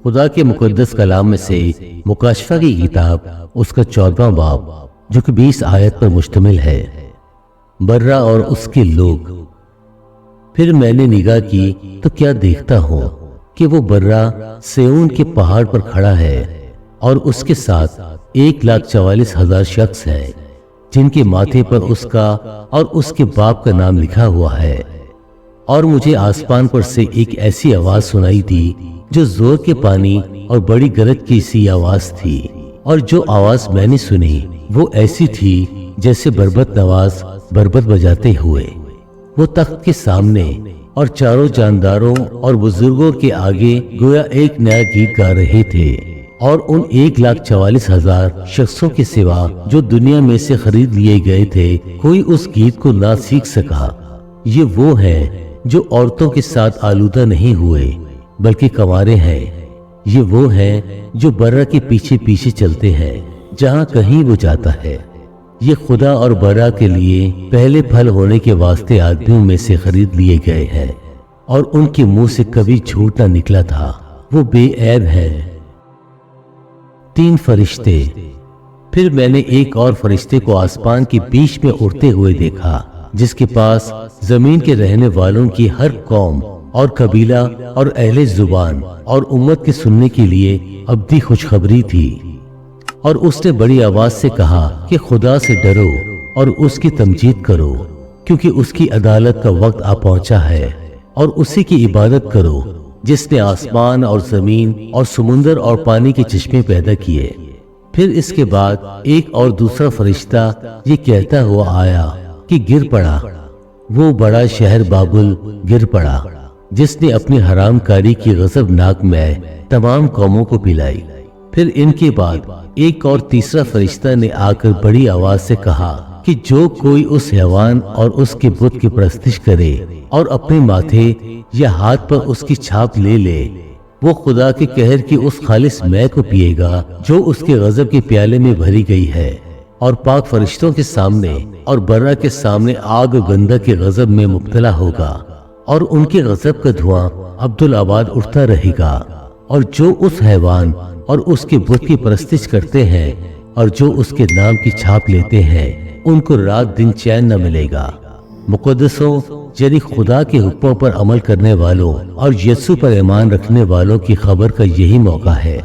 خدا کے مقدس کلام میں سے مکاشفہ کی کتاب اس کا 14واں باب جو کہ 20 آیت پر مشتمل ہے۔ برہ اور اس کے لوگ۔ پھر میں نے نگاہ کی تو کیا دیکھتا ہوں کہ وہ برہ سیون کے پہاڑ پر کھڑا ہے اور اس کے ساتھ 1,44,000 شخص ہیں جن کے ماتھے پر اس کا اور اس کے باپ کا نام لکھا ہوا ہے۔ اور مجھے آسمان پر سے ایک ایسی آواز سنائی دی جو زور کے پانی اور بڑی گرج کی سی آواز تھی، اور جو آواز میں نے سنی وہ ایسی تھی جیسے بربط نواز بربط بجاتے ہوئے وہ تخت کے سامنے اور چاروں جانداروں اور بزرگوں کے آگے گویا ایک نیا گیت گا رہے تھے، اور ان 1,44,000 شخصوں کے سوا جو دنیا میں سے خرید لیے گئے تھے کوئی اس گیت کو نہ سیکھ سکا۔ یہ وہ ہیں جو عورتوں کے ساتھ آلودہ نہیں ہوئے بلکہ کنوارے ہیں۔ یہ وہ ہیں جو برہ کے پیچھے پیچھے چلتے ہیں جہاں کہیں وہ جاتا ہے۔ یہ خدا اور برہ کے لیے پہلے پھل ہونے کے واسطے آدمیوں میں سے خرید لیے گئے ہیں، اور ان کے منہ سے کبھی جھوٹ نہ نکلا تھا، وہ بے عیب ہیں۔ 3 فرشتے۔ پھر میں نے ایک اور فرشتے کو آسمان کے بیچ میں اڑتے ہوئے دیکھا جس کے پاس زمین کے رہنے والوں کی ہر قوم اور قبیلہ اور اہل زبان اور امت کے سننے کے لیے ابدی خوشخبری تھی، اور اس نے بڑی آواز سے کہا کہ خدا سے ڈرو اور اس کی تمجید کرو، کیونکہ اس کی عدالت کا وقت آ پہنچا ہے، اور اسی کی عبادت کرو جس نے آسمان اور زمین اور سمندر اور پانی کے چشمے پیدا کیے۔ پھر اس کے بعد ایک اور دوسرا فرشتہ یہ کہتا ہوا آیا کہ گر پڑا، وہ بڑا شہر بابل گر پڑا جس نے اپنی حرام کاری کی غضبناک میں تمام قوموں کو پلائی۔ پھر ان کے بعد ایک اور تیسرا فرشتہ نے آ کر بڑی آواز سے کہا کہ جو کوئی اس حیوان اور اس کے بت کی پرستش کرے اور اپنے ماتھے یا ہاتھ پر اس کی چھاپ لے لے، وہ خدا کے قہر کی اس خالص مے کو پیے گا جو اس کے غضب کے پیالے میں بھری گئی ہے، اور پاک فرشتوں کے سامنے اور برہ کے سامنے آگ و گندک کے غضب میں مبتلا ہوگا، اور ان کے غضب کا دھواں ابدالآباد اٹھتا رہے گا۔ اور جو اس حیوان اور اس کے بت کی پرستش کرتے ہیں اور جو اس کے نام کی چھاپ لیتے ہیں ان کو رات دن چین نہ ملے گا۔ مقدسوں یعنی خدا کے حکموں پر عمل کرنے والوں اور یسوع پر ایمان رکھنے والوں کی خبر کا یہی موقع ہے۔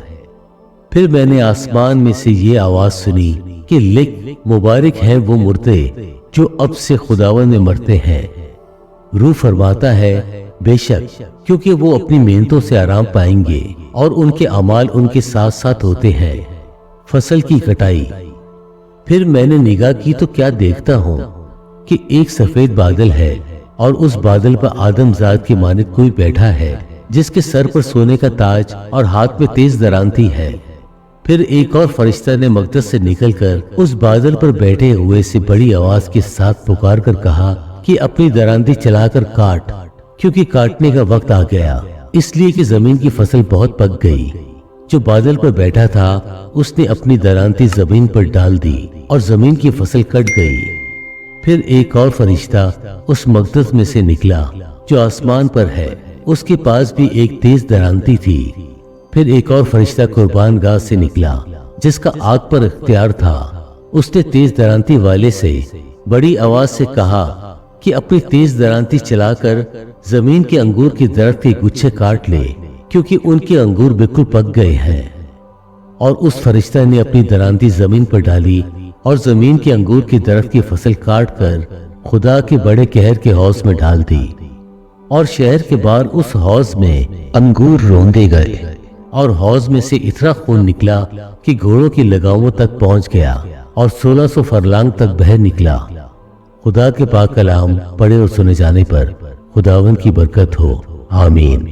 پھر میں نے آسمان میں سے یہ آواز سنی کہ لکھ، مبارک ہیں وہ مردے جو اب سے خداوند میں مرتے ہیں۔ روح فرماتا ہے بے شک، کیونکہ وہ اپنی محنتوں سے آرام پائیں گے اور ان کے اعمال ان کے ساتھ ساتھ ہوتے ہیں۔ فصل کی کٹائی۔ پھر میں نے نگاہ کی تو کیا دیکھتا ہوں کہ ایک سفید بادل ہے، اور اس بادل پر آدم ذات کی مانند کوئی بیٹھا ہے جس کے سر پر سونے کا تاج اور ہاتھ میں تیز درانتی ہے۔ پھر ایک اور فرشتہ نے مقدس سے نکل کر اس بادل پر بیٹھے ہوئے سے بڑی آواز کے ساتھ پکار کر کہا کہ اپنی درانتی چلا کر کاٹ، کیونکہ کاٹنے کا وقت آ گیا، اس لیے کہ زمین کی فصل بہت پک گئی۔ جو بادل پر بیٹھا تھا اس نے اپنی درانتی زمین پر ڈال دی اور زمین کی فصل کٹ گئی۔ پھر ایک اور فرشتہ اس مقدس میں سے نکلا جو آسمان پر ہے، اس کے پاس بھی ایک تیز درانتی تھی۔ پھر ایک اور فرشتہ قربان گاہ سے نکلا جس کا آگ پر اختیار تھا، اس نے تیز درانتی والے سے بڑی آواز سے کہا کہ اپنی تیز درانتی چلا کر زمین کے انگور کے درخت کے گچھے کاٹ لے، کیونکہ ان کے انگور بالکل پک گئے ہیں۔ اور اس فرشتہ نے اپنی درانتی زمین پر ڈالی اور زمین کے انگور کے درخت کی فصل کاٹ کر خدا کے بڑے قہر کے حوض میں ڈال دی، اور شہر کے باہر اس حوض میں انگور روندے گئے، اور حوض میں سے اتنا خون نکلا کہ گھوڑوں کی لگاموں تک پہنچ گیا اور 1600 فرلانگ تک بہہ نکلا۔ خدا کے پاک کلام پڑھے اور سنے جانے پر خداوند کی برکت ہو، آمین۔